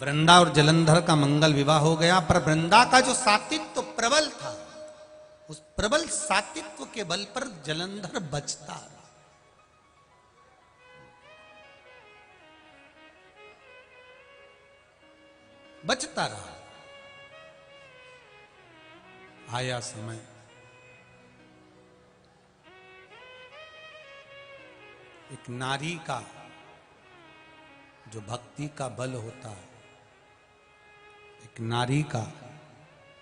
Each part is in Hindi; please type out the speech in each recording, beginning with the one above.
वृंदा और जलंधर का मंगल विवाह हो गया, पर वृंदा का जो सातित्व प्रबल था, उस प्रबल सातित्व के बल पर जलंधर बचता रहा। बचता रहा। आया समय, एक नारी का जो भक्ति का बल होता है, एक नारी का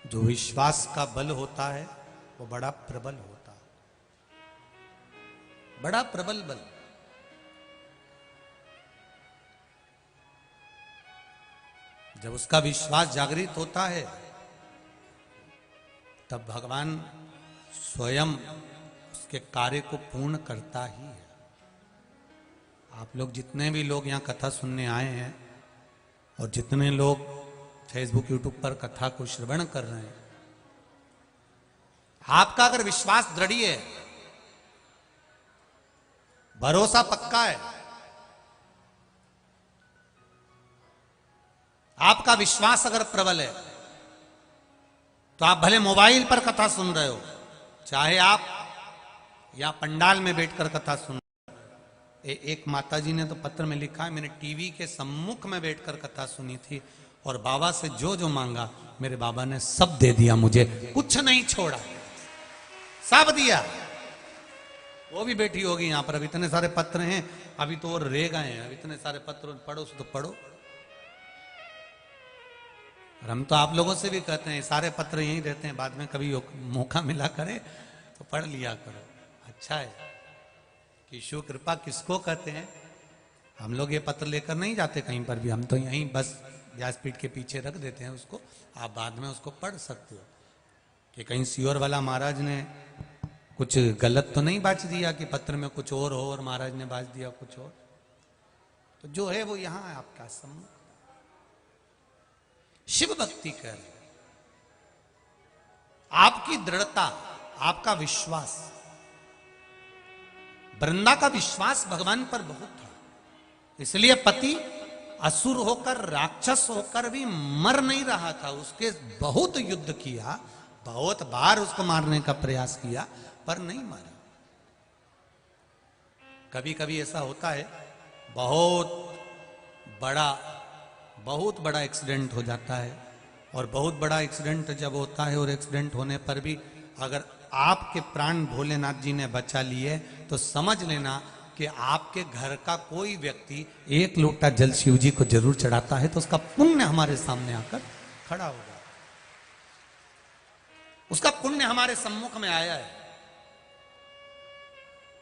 जो विश्वास का बल होता है, वो बड़ा प्रबल होता है, बड़ा प्रबल बल। जब उसका विश्वास जागृत होता है, तब भगवान स्वयं उसके कार्य को पूर्ण करता ही है। आप लोग जितने भी लोग यहाँ कथा सुनने आए हैं और जितने लोग फेसबुक यूट्यूब पर कथा को श्रवण कर रहे हैं, आपका अगर विश्वास दृढ़ है, भरोसा पक्का है, आपका विश्वास अगर प्रबल है, तो आप भले मोबाइल पर कथा सुन रहे हो, चाहे आप या पंडाल में बैठकर कथा सुन रहे हो। एक माताजी ने तो पत्र में लिखा है, मैंने टीवी के सम्मुख में बैठकर कथा सुनी थी और बाबा से जो जो मांगा मेरे बाबा ने सब दे दिया, मुझे कुछ नहीं छोड़ा, सब दिया। वो भी बैठी होगी यहां पर। अब इतने सारे पत्र हैं, अभी तो और रह गए हैं, अब इतने सारे पत्र पढ़ो तो पढ़ो। और हम तो आप लोगों से भी कहते हैं, सारे पत्र यहीं रहते हैं, बाद में कभी मौका मिला करे तो पढ़ लिया करो। अच्छा है कि ईश्वर कृपा किसको कहते हैं। हम लोग ये पत्र लेकर नहीं जाते कहीं पर भी, हम तो यहीं बस व्यासपीठ के पीछे रख देते हैं उसको, आप बाद में उसको पढ़ सकते हो कि कहीं सियोर वाला महाराज ने कुछ गलत तो नहीं बाच दिया कि पत्र में कुछ और हो और महाराज ने बाच दिया कुछ और। तो जो है वो यहां है आपका सम्मुख। शिव भक्ति कर रहे, आपकी दृढ़ता, आपका विश्वास। वृंदा का विश्वास भगवान पर बहुत था, इसलिए पति असुर होकर, राक्षस होकर भी मर नहीं रहा था। उसके बहुत युद्ध किया, बहुत बार उसको मारने का प्रयास किया, पर नहीं मारा। कभी कभी ऐसा होता है, बहुत बड़ा एक्सीडेंट हो जाता है, और बहुत बड़ा एक्सीडेंट जब होता है और एक्सीडेंट होने पर भी अगर आपके प्राण भोलेनाथ जी ने बचा लिए, तो समझ लेना कि आपके घर का कोई व्यक्ति एक लोटा जल शिव जी को जरूर चढ़ाता है, तो उसका पुण्य हमारे सामने आकर खड़ा होगा। उसका पुण्य हमारे सम्मुख में आया है,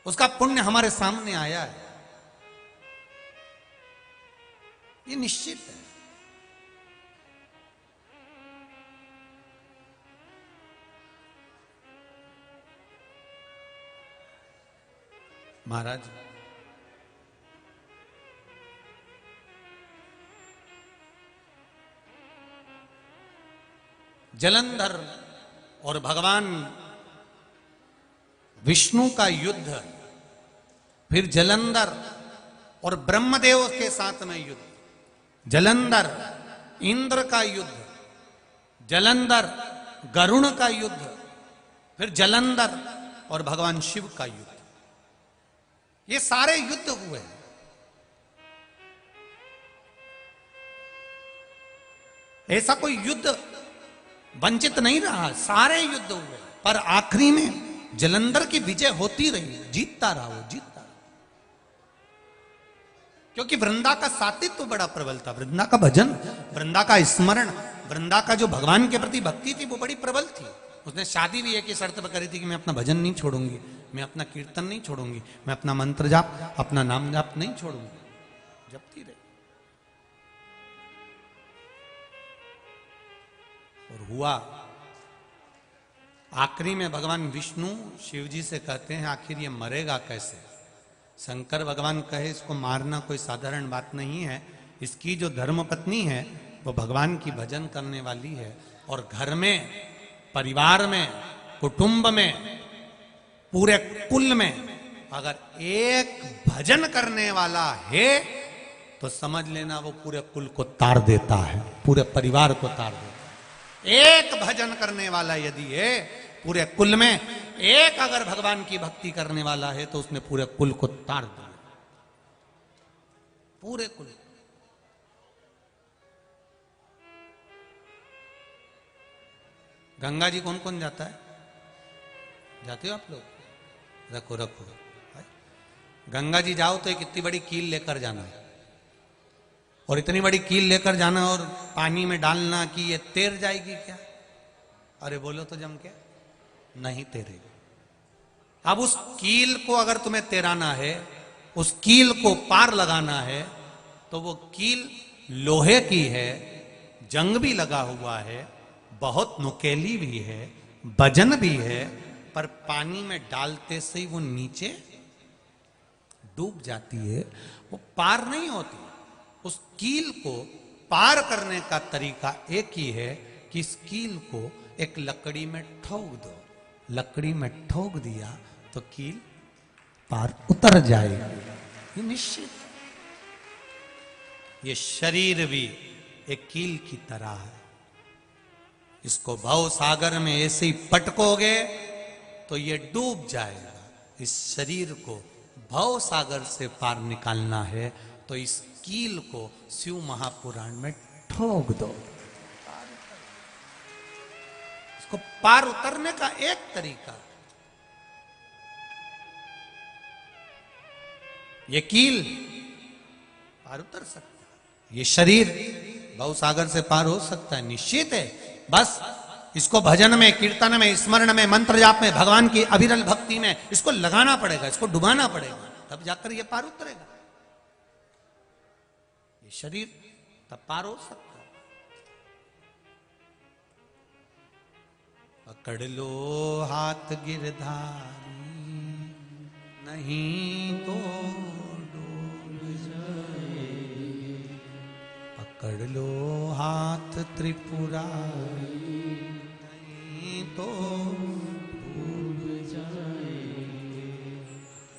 उसका पुण्य हमारे सामने आया है, ये निश्चित है। महाराज जलंधर और भगवान विष्णु का युद्ध, फिर जलंधर और ब्रह्मदेव के साथ में युद्ध, जलंधर इंद्र का युद्ध, जलंधर गरुण का युद्ध, फिर जलंधर और भगवान शिव का युद्ध, ये सारे युद्ध हुए। ऐसा कोई युद्ध वंचित नहीं रहा, सारे युद्ध हुए, पर आखिरी में जलंधर की विजय होती रही, जीतता रहा, वो जीतता रहा, क्योंकि वृंदा का सातित्व बड़ा प्रबल था। वृंदा का भजन, वृंदा का स्मरण, वृंदा का जो भगवान के प्रति भक्ति थी वो बड़ी प्रबल थी। उसने शादी भी एक ही शर्त पर करी थी कि मैं अपना भजन नहीं छोड़ूंगी, मैं अपना कीर्तन नहीं छोड़ूंगी, मैं अपना मंत्र जाप, अपना नाम जाप नहीं छोड़ूंगी, जपती रही। और हुआ, आखिरी में भगवान विष्णु शिव जी से कहते हैं, आखिर ये मरेगा कैसे। शंकर भगवान कहे, इसको मारना कोई साधारण बात नहीं है, इसकी जो धर्मपत्नी है वो भगवान की भजन करने वाली है, और घर में, परिवार में, कुटुंब में, पूरे कुल में अगर एक भजन करने वाला है तो समझ लेना वो पूरे कुल को तार देता है, पूरे परिवार को तार देता है। एक भजन करने वाला यदि है पूरे कुल में, एक अगर भगवान की भक्ति करने वाला है तो उसने पूरे कुल को तार दिया, पूरे कुल। गंगा जी कौन कौन जाता है? जाते हो आप लोग? रखो रखो। गंगा जी जाओ तो एक इतनी बड़ी कील लेकर जाना, और इतनी बड़ी कील लेकर जाना और पानी में डालना कि ये तैर जाएगी क्या? अरे बोलो तो जम के, नहीं तैरेगी। अब उस कील को अगर तुम्हें तैराना है, उस कील को पार लगाना है, तो वो कील लोहे की है, जंग भी लगा हुआ है, बहुत नुकेली भी है, वजन भी है, पर पानी में डालते से ही वो नीचे डूब जाती है, वो पार नहीं होती। उस कील को पार करने का तरीका एक ही है कि इस कील को एक लकड़ी में ठोक दो, लकड़ी में ठोक दिया तो कील पार उतर जाएगी, ये निश्चित। ये शरीर भी एक कील की तरह है, इसको भव सागर में ऐसे ही पटकोगे तो ये डूब जाएगा। इस शरीर को भव सागर से पार निकालना है तो इस कील को शिव महापुराण में ठोक दो। इसको पार उतरने का एक तरीका, ये कील पार उतर सकता है, ये शरीर भव सागर से पार हो सकता है, निश्चित है। बस इसको भजन में, कीर्तन में, स्मरण में, मंत्र जाप में, भगवान की अविरल भक्ति में इसको लगाना पड़ेगा, इसको डुबाना पड़ेगा, तब जाकर ये पार उतरेगा। ये शरीर तब पार हो सकता है। पकड़ लो हाथ गिरधारी, नहीं तो डूब जाए। पकड़ लो हाथ त्रिपुरारी, नहीं तो डूब जाए।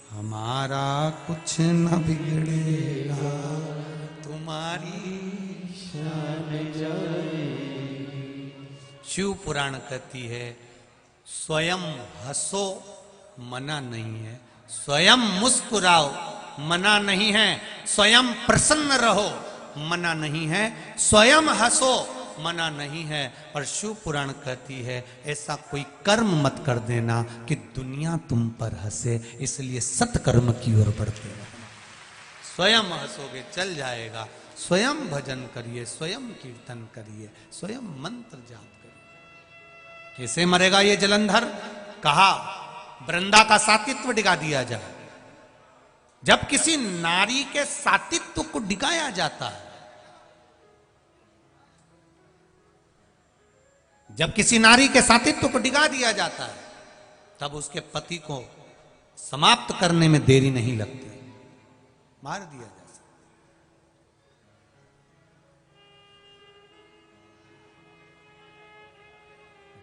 हमारा कुछ न बिगड़ेगा, तुम्हारी शान जाएगी। शिव पुराण कहती है स्वयं हंसो मना नहीं है, स्वयं मुस्कुराओ मना नहीं है, स्वयं प्रसन्न रहो मना नहीं है, स्वयं हंसो मना नहीं है। पर शिव पुराण कहती है ऐसा कोई कर्म मत कर देना कि दुनिया तुम पर हंसे, इसलिए सत्कर्म की ओर बढ़ते रहो। स्वयं हंसोगे चल जाएगा, स्वयं भजन करिए, स्वयं कीर्तन करिए, स्वयं मंत्र जाप करिए। कैसे मरेगा ये जलंधर? कहा वृंदा का सातित्व डिगा दिया जाए। जब किसी नारी के सातित्व को डिगाया जाता है, जब किसी नारी के सातित्व को डिगा दिया जाता है, तब उसके पति को समाप्त करने में देरी नहीं लगती, मार दिया जा सकता।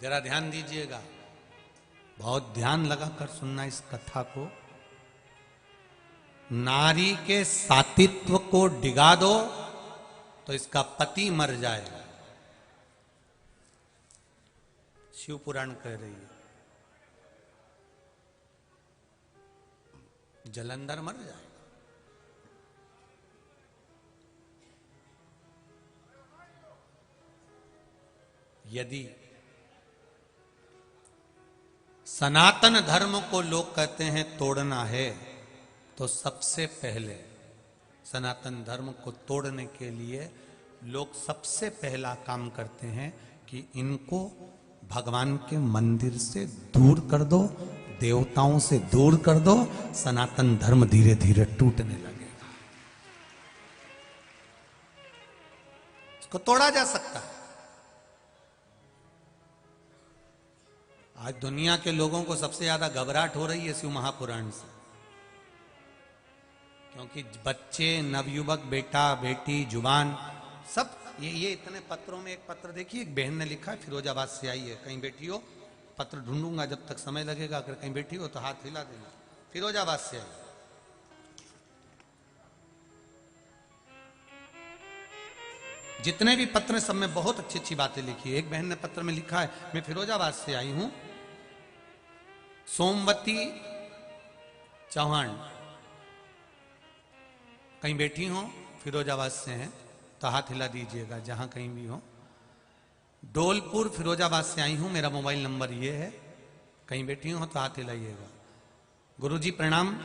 जरा ध्यान दीजिएगा, बहुत ध्यान लगाकर सुनना इस कथा को। नारी के सातित्व को डिगा दो तो इसका पति मर जाएगा, शिव पुराण कह रही है। जलंधर मर जाएगा। यदि सनातन धर्म को लोग कहते हैं तोड़ना है, तो सबसे पहले सनातन धर्म को तोड़ने के लिए लोग सबसे पहला काम करते हैं कि इनको भगवान के मंदिर से दूर कर दो, देवताओं से दूर कर दो, सनातन धर्म धीरे धीरे टूटने लगेगा। इसको तोड़ा जा सकता है। आज दुनिया के लोगों को सबसे ज्यादा घबराहट हो रही है शिव महापुराण से, क्योंकि बच्चे, नवयुवक, बेटा बेटी, जुबान, सब ये इतने पत्रों में, एक पत्र देखिए, एक बहन ने लिखा है, फिरोजाबाद से आई है। कहीं बैठी हो, पत्र ढूंढूंगा जब तक समय लगेगा, अगर कहीं बैठी हो तो हाथ हिला देना। फिरोजाबाद से आई, जितने भी पत्र सब में बहुत अच्छी अच्छी बातें लिखी है। एक बहन ने पत्र में लिखा है, मैं फिरोजाबाद से आई हूं, सोमवती चौहान, कहीं बैठी हो फिरोजाबाद से हैं तो हाथ हिला दीजिएगा जहां कहीं भी हो। डोलपुर फिरोजाबाद से आई हूं, मेरा मोबाइल नंबर ये है, कहीं बैठी हो तो हाथ हिलाइएगा। गुरुजी प्रणाम।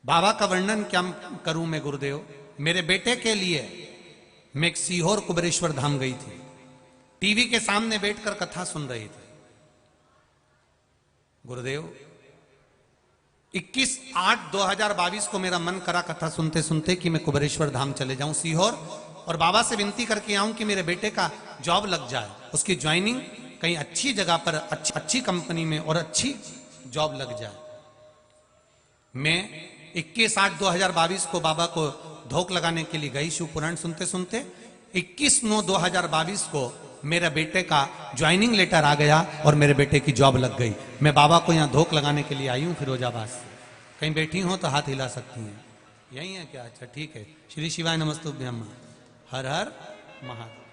बाबा का वर्णन क्या करूं मैं गुरुदेव। मेरे बेटे के लिए मैं एक सीहोर कुबेरेश्वर धाम गई थी, टीवी के सामने बैठकर कथा सुन रही थी। गुरुदेव 21/8/2022 को मेरा मन करा कथा सुनते सुनते कि मैं कुबेरेश्वर धाम चले जाऊं सीहोर, और बाबा से विनती करके आऊं कि मेरे बेटे का जॉब लग जाए, उसकी ज्वाइनिंग कहीं अच्छी जगह पर अच्छी कंपनी में और अच्छी जॉब लग जाए। मैं 21/8/2022 को बाबा को धोख लगाने के लिए गई शिव पुराण सुनते सुनते। 21/9/2022 को मेरे बेटे का ज्वाइनिंग लेटर आ गया और मेरे बेटे की जॉब लग गई। मैं बाबा को यहाँ धोख लगाने के लिए आई हूँ फिरोजाबाद से। कहीं बैठी हो तो हाथ हिला सकती हैं। यही है क्या? अच्छा ठीक है। श्री शिवाय नमस्तुभ्यम, हर हर महादेव।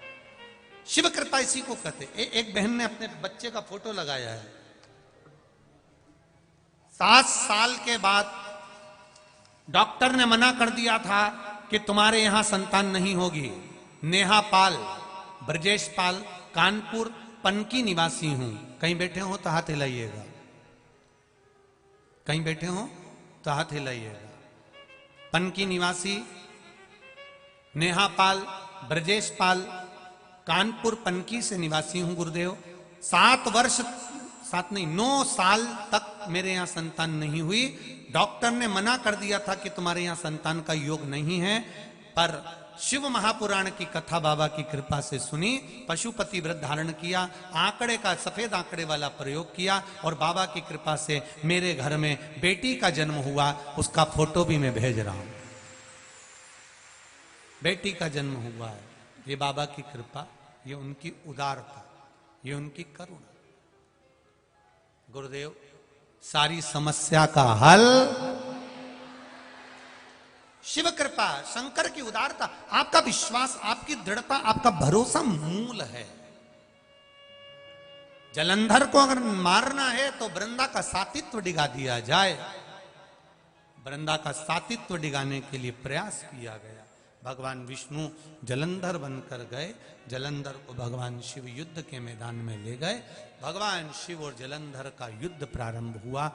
शिव कृपा इसी को कहते। एक बहन ने अपने बच्चे का फोटो लगाया है। 7 साल के बाद डॉक्टर ने मना कर दिया था कि तुम्हारे यहां संतान नहीं होगी। नेहा पाल, ब्रजेश पाल, कानपुर पनकी निवासी हूं। कहीं बैठे हो तो हाथ हिलाइएगा, कहीं बैठे हो तो हाथ हिलाइएगा। पनकी निवासी नेहा पाल, ब्रजेश पाल, कानपुर पनकी से निवासी हूं गुरुदेव। 9 साल तक मेरे यहां संतान नहीं हुई। डॉक्टर ने मना कर दिया था कि तुम्हारे यहां संतान का योग नहीं है, पर शिव महापुराण की कथा बाबा की कृपा से सुनी, पशुपति व्रत धारण किया, आंकड़े का सफेद आंकड़े वाला प्रयोग किया और बाबा की कृपा से मेरे घर में बेटी का जन्म हुआ। उसका फोटो भी मैं भेज रहा हूं। बेटी का जन्म हुआ है। ये बाबा की कृपा, ये उनकी उदारता, ये उनकी करुणा। गुरुदेव सारी समस्या का हल शिव कृपा, शंकर की उदारता, आपका विश्वास, आपकी दृढ़ता, आपका भरोसा मूल है। जलंधर को अगर मारना है तो वृंदा का सातित्व डिगा दिया जाए। वृंदा का सातित्व डिगाने के लिए प्रयास किया गया। भगवान विष्णु जलंधर बनकर गए। जलंधर को भगवान शिव युद्ध के मैदान में ले गए। भगवान शिव और जलंधर का युद्ध प्रारंभ हुआ।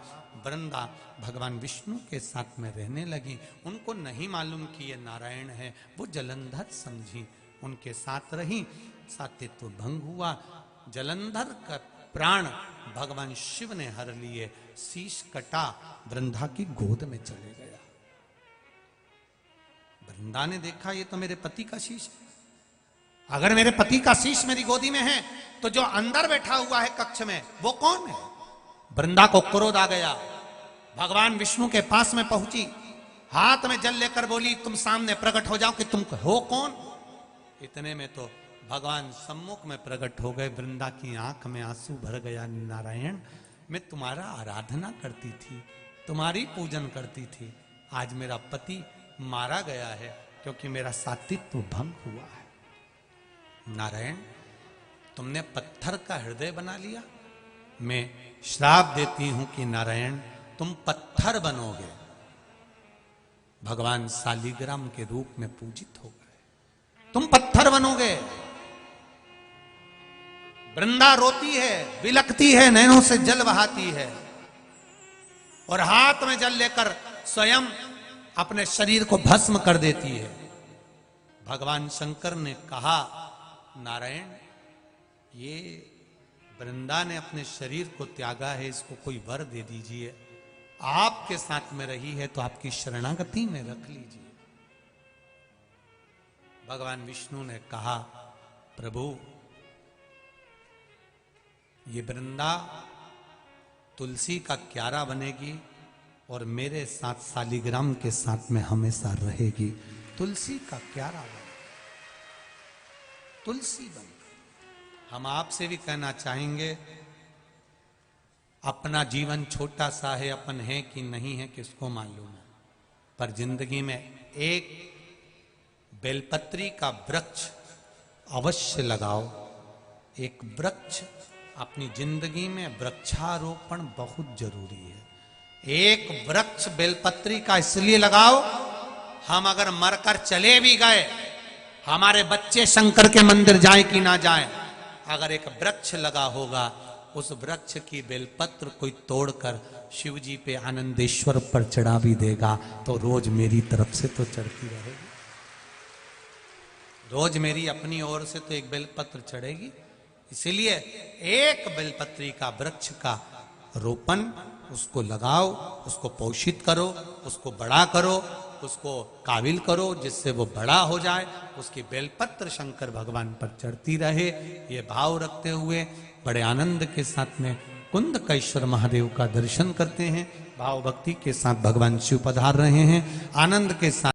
वृंदा भगवान विष्णु के साथ में रहने लगी। उनको नहीं मालूम कि ये नारायण है, वो जलंधर समझी, उनके साथ रही। सातित्व भंग हुआ। जलंधर का प्राण भगवान शिव ने हर लिए। शीश कटा, वृंदा की गोद में चले गया। वृंदा ने देखा ये तो मेरे पति का शीश है। अगर मेरे पति का शीश मेरी गोदी में है तो जो अंदर बैठा हुआ है कक्ष में वो कौन है? वृंदा को क्रोध आ गया। भगवान विष्णु के पास में पहुंची, हाथ में जल लेकर बोली, तुम सामने प्रकट हो जाओ कि तुम हो कौन। इतने में तो भगवान सम्मुख में प्रकट हो गए। वृंदा की आंख में आंसू भर गया। नारायण, मैं तुम्हारा आराधना करती थी, तुम्हारी पूजन करती थी। आज मेरा पति मारा गया है क्योंकि मेरा सातित्व भंग हुआ है। नारायण, तुमने पत्थर का हृदय बना लिया। मैं श्राप देती हूं कि नारायण तुम पत्थर बनोगे। भगवान शालिग्राम के रूप में पूजित हो गए। तुम पत्थर बनोगे। वृंदा रोती है, बिलखती है, नैनों से जल बहाती है और हाथ में जल लेकर स्वयं अपने शरीर को भस्म कर देती है। भगवान शंकर ने कहा, नारायण, ये वृंदा ने अपने शरीर को त्यागा है, इसको कोई वर दे दीजिए। आपके साथ में रही है तो आपकी शरणागति में रख लीजिए। भगवान विष्णु ने कहा, प्रभु, ये वृंदा तुलसी का क्यारा बनेगी और मेरे साथ शालिग्राम के साथ में हमेशा रहेगी। तुलसी का क्यारा बन, तुलसी बन। हम आपसे भी कहना चाहेंगे, अपना जीवन छोटा सा है, अपन है कि नहीं है किसको मालूम है, पर जिंदगी में एक बेलपत्री का वृक्ष अवश्य लगाओ। एक वृक्ष अपनी जिंदगी में वृक्षारोपण बहुत जरूरी है। एक वृक्ष बेलपत्री का इसलिए लगाओ, हम अगर मरकर चले भी गए, हमारे बच्चे शंकर के मंदिर जाए कि ना जाए, अगर एक वृक्ष लगा होगा, उस वृक्ष की बेलपत्र कोई तोड़कर शिव जी पे आनंदेश्वर पर चढ़ा भी देगा तो रोज मेरी तरफ से तो चढ़ती रहेगी, रोज मेरी अपनी ओर से तो एक बेलपत्र चढ़ेगी। इसीलिए एक बेलपत्री का वृक्ष का रोपण, उसको लगाओ, उसको पोषित करो, उसको बड़ा करो, उसको काबिल करो, जिससे वो बड़ा हो जाए, उसकी बेलपत्र शंकर भगवान पर चढ़ती रहे। ये भाव रखते हुए बड़े आनंद के साथ में कुंदकेश्वर महादेव का दर्शन करते हैं। भाव भक्ति के साथ भगवान शिव पधार रहे हैं, आनंद के साथ